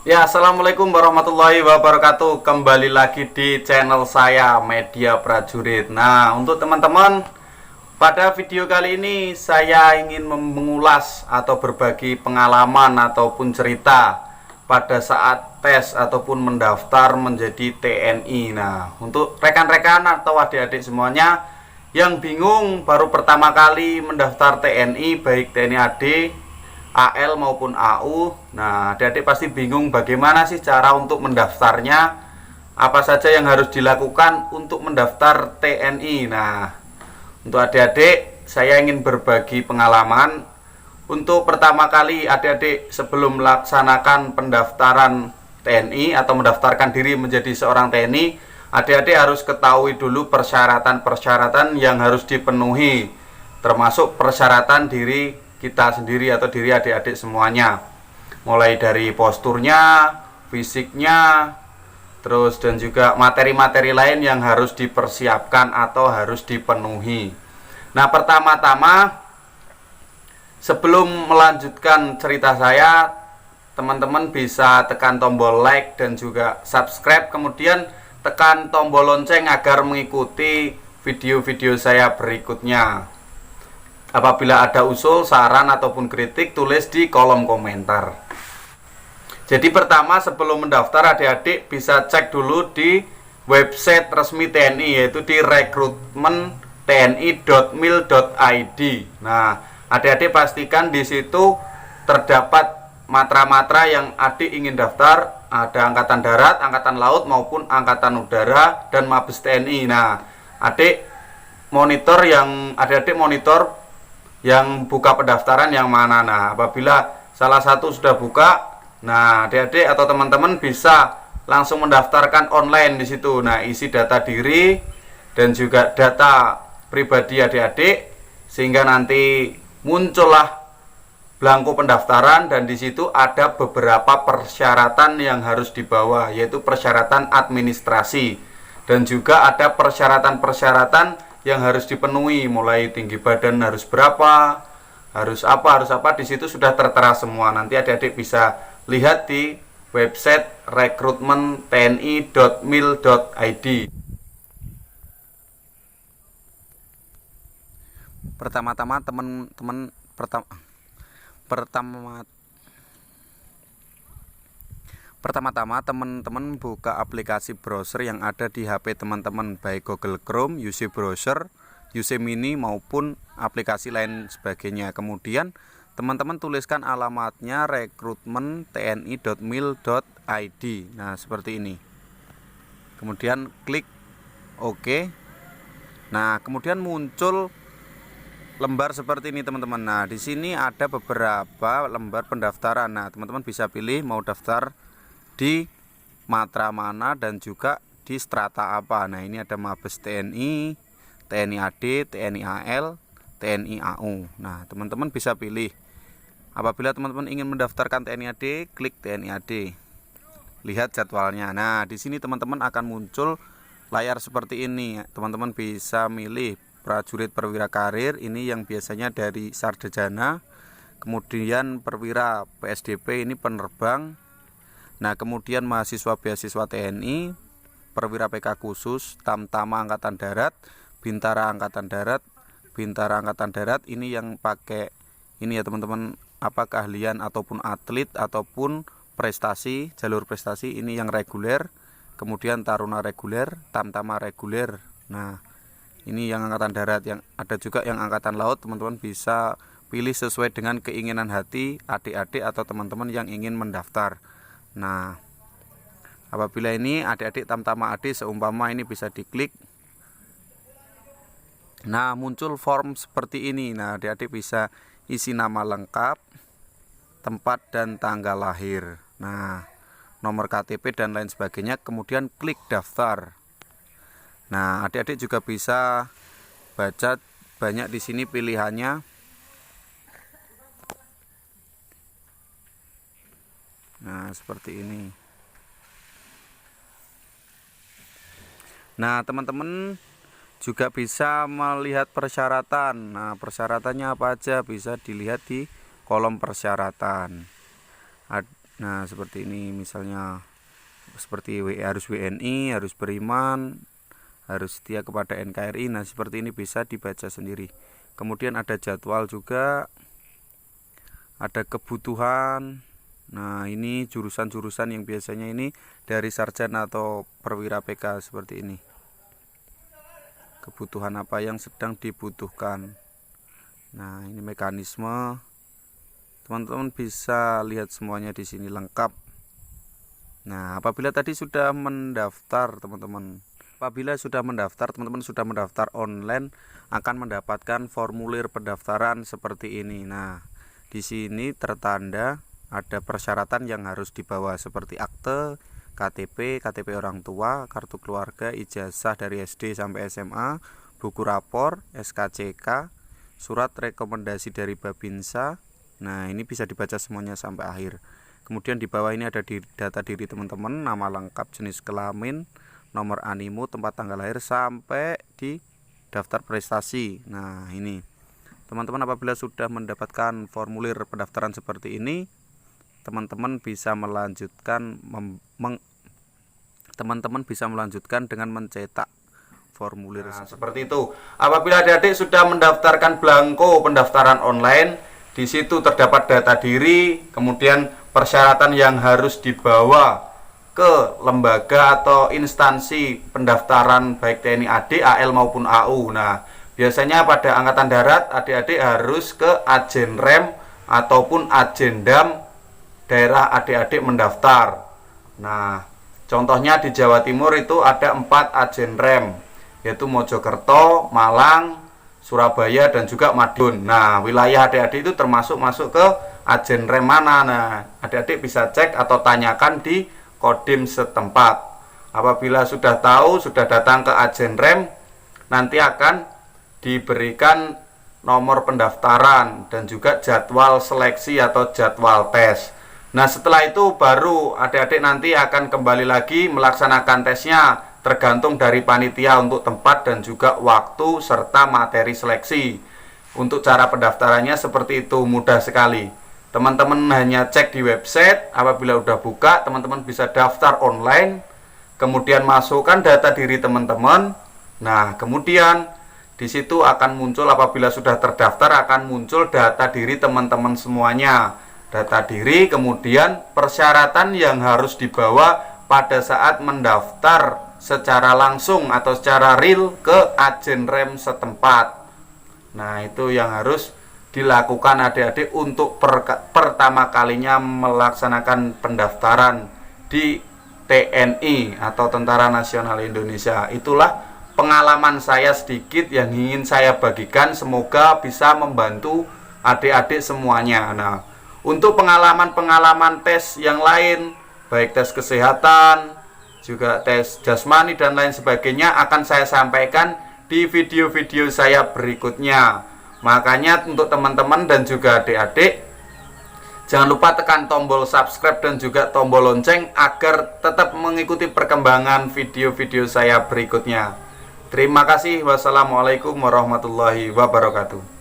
Ya, assalamualaikum warahmatullahi wabarakatuh. Kembali lagi di channel saya, Media Prajurit. Nah, untuk teman-teman, pada video kali ini saya ingin mengulas atau berbagi pengalaman ataupun cerita pada saat tes ataupun mendaftar menjadi TNI. Nah, untuk rekan-rekan atau adik-adik semuanya yang bingung baru pertama kali mendaftar TNI, baik TNI AD, AL maupun AU. Nah, adik-adik pasti bingung bagaimana sih cara untuk mendaftarnya, apa saja yang harus dilakukan untuk mendaftar TNI. Nah, untuk adik-adik saya ingin berbagi pengalaman. Untuk pertama kali adik-adik sebelum melaksanakan pendaftaran TNI atau mendaftarkan diri menjadi seorang TNI, adik-adik harus ketahui dulu persyaratan-persyaratan yang harus dipenuhi, termasuk persyaratan diri kita sendiri atau diri adik-adik semuanya, mulai dari posturnya, fisiknya, terus dan juga materi-materi lain yang harus dipersiapkan atau harus dipenuhi. Nah, pertama-tama sebelum melanjutkan cerita saya, teman-teman bisa tekan tombol like dan juga subscribe, kemudian tekan tombol lonceng agar mengikuti video-video saya berikutnya. Apabila ada usul, saran ataupun kritik, tulis di kolom komentar. Jadi pertama, sebelum mendaftar, adik-adik bisa cek dulu di website resmi TNI, yaitu di rekrutmentTNI.mil.id. Nah, adik-adik pastikan di situ terdapat matra-matra yang adik ingin daftar. Ada angkatan darat, angkatan laut maupun angkatan udara dan Mabes TNI. Nah, adik-adik monitor yang buka pendaftaran yang mana. Nah, apabila salah satu sudah buka, nah adik-adik atau teman-teman bisa langsung mendaftarkan online di situ. Nah, isi data diri dan juga data pribadi adik-adik sehingga nanti muncullah belangko pendaftaran, dan di situ ada beberapa persyaratan yang harus dibawa, yaitu persyaratan administrasi dan juga ada persyaratan-persyaratan yang harus dipenuhi, mulai tinggi badan harus berapa, harus apa, di situ sudah tertera semua. Nanti adik-adik bisa lihat di website rekrutmentTNI.mil.id. Pertama-tama teman-teman Pertama-tama teman-teman buka aplikasi browser yang ada di HP teman-teman, baik Google Chrome, UC Browser, UC Mini maupun aplikasi lain sebagainya. Kemudian teman-teman tuliskan alamatnya rekrutmentTNI.mil.id. Nah, seperti ini. Kemudian klik OK. Nah, kemudian muncul lembar seperti ini, teman-teman. Nah, di sini ada beberapa lembar pendaftaran. Nah, teman-teman bisa pilih mau daftar di matra mana dan juga di strata apa. Nah, ini ada Mabes TNI, TNI AD, TNI AL, TNI AU. Nah, teman-teman bisa pilih. Apabila teman-teman ingin mendaftarkan TNI AD, klik TNI AD. Lihat jadwalnya. Nah, di sini teman-teman akan muncul layar seperti ini. Teman-teman bisa milih prajurit perwira karir, ini yang biasanya dari sarjana. Kemudian perwira PSDP, ini penerbang. Nah, kemudian mahasiswa beasiswa TNI, perwira PK khusus, Tamtama Angkatan Darat, Bintara Angkatan Darat, Bintara Angkatan Darat, ini yang pakai ini ya teman-teman, apa keahlian ataupun atlet ataupun prestasi, jalur prestasi, ini yang reguler. Kemudian Taruna reguler, Tamtama reguler. Nah, ini yang Angkatan Darat. Yang ada juga yang Angkatan Laut, teman-teman bisa pilih sesuai dengan keinginan hati adik-adik atau teman-teman yang ingin mendaftar. Nah, apabila ini adik-adik Tamtama AD seumpama ini bisa diklik. Nah, muncul form seperti ini. Nah, adik-adik bisa isi nama lengkap, tempat dan tanggal lahir, nah, nomor KTP dan lain sebagainya. Kemudian klik daftar. Nah, adik-adik juga bisa baca banyak di sini pilihannya. Nah, seperti ini. Nah, teman-teman juga bisa melihat persyaratan. Nah, persyaratannya apa aja bisa dilihat di kolom persyaratan. Nah, seperti ini misalnya, seperti harus WNI, harus beriman, harus setia kepada NKRI. Nah, seperti ini bisa dibaca sendiri. Kemudian ada jadwal juga, ada kebutuhan. Nah, ini jurusan-jurusan yang biasanya ini dari sarjana atau perwira PK seperti ini. Kebutuhan apa yang sedang dibutuhkan. Nah, ini mekanisme. Teman-teman bisa lihat semuanya di sini lengkap. Nah, apabila tadi sudah mendaftar, teman-teman sudah mendaftar online, akan mendapatkan formulir pendaftaran seperti ini. Nah, di sini tertanda ada persyaratan yang harus dibawa seperti akte, KTP, KTP orang tua, kartu keluarga, ijazah dari SD sampai SMA, buku rapor, SKCK, surat rekomendasi dari Babinsa. Nah, ini bisa dibaca semuanya sampai akhir. Kemudian di bawah ini ada data diri teman-teman, nama lengkap, jenis kelamin, nomor animo, tempat tanggal lahir, sampai di daftar prestasi. Nah, ini teman-teman apabila sudah mendapatkan formulir pendaftaran seperti ini, teman-teman bisa melanjutkan dengan mencetak formulir. Nah, seperti itu. Apabila adik-adik sudah mendaftarkan belangko pendaftaran online, di situ terdapat data diri, kemudian persyaratan yang harus dibawa ke lembaga atau instansi pendaftaran baik TNI AD, AL maupun AU. Nah, biasanya pada Angkatan Darat adik-adik harus ke Ajen Rem ataupun Ajendam daerah adik-adik mendaftar. Nah, contohnya di Jawa Timur itu ada 4 Ajen Rem, yaitu Mojokerto, Malang, Surabaya, dan juga Madiun. Nah, wilayah adik-adik itu termasuk masuk ke Ajen Rem mana. Nah, adik-adik bisa cek atau tanyakan di Kodim setempat. Apabila sudah tahu, sudah datang ke Ajen Rem, nanti akan diberikan nomor pendaftaran dan juga jadwal seleksi atau jadwal tes. Nah, setelah itu baru adik-adik nanti akan kembali lagi melaksanakan tesnya, tergantung dari panitia untuk tempat dan juga waktu serta materi seleksi. Untuk cara pendaftarannya seperti itu, mudah sekali. Teman-teman hanya cek di website, apabila udah buka, teman-teman bisa daftar online, kemudian masukkan data diri teman-teman. Nah, kemudian di situ akan muncul, apabila sudah terdaftar akan muncul data diri teman-teman semuanya. Data diri, kemudian persyaratan yang harus dibawa pada saat mendaftar secara langsung atau secara real ke Ajen Rem setempat. Nah, itu yang harus dilakukan adik-adik untuk pertama kalinya melaksanakan pendaftaran di TNI atau Tentara Nasional Indonesia. Itulah pengalaman saya sedikit yang ingin saya bagikan, semoga bisa membantu adik-adik semuanya. Nah, untuk pengalaman-pengalaman tes yang lain, baik tes kesehatan, juga tes jasmani dan lain sebagainya, akan saya sampaikan di video-video saya berikutnya. Makanya untuk teman-teman dan juga adik-adik, jangan lupa tekan tombol subscribe dan juga tombol lonceng agar tetap mengikuti perkembangan video-video saya berikutnya. Terima kasih. Wassalamualaikum warahmatullahi wabarakatuh.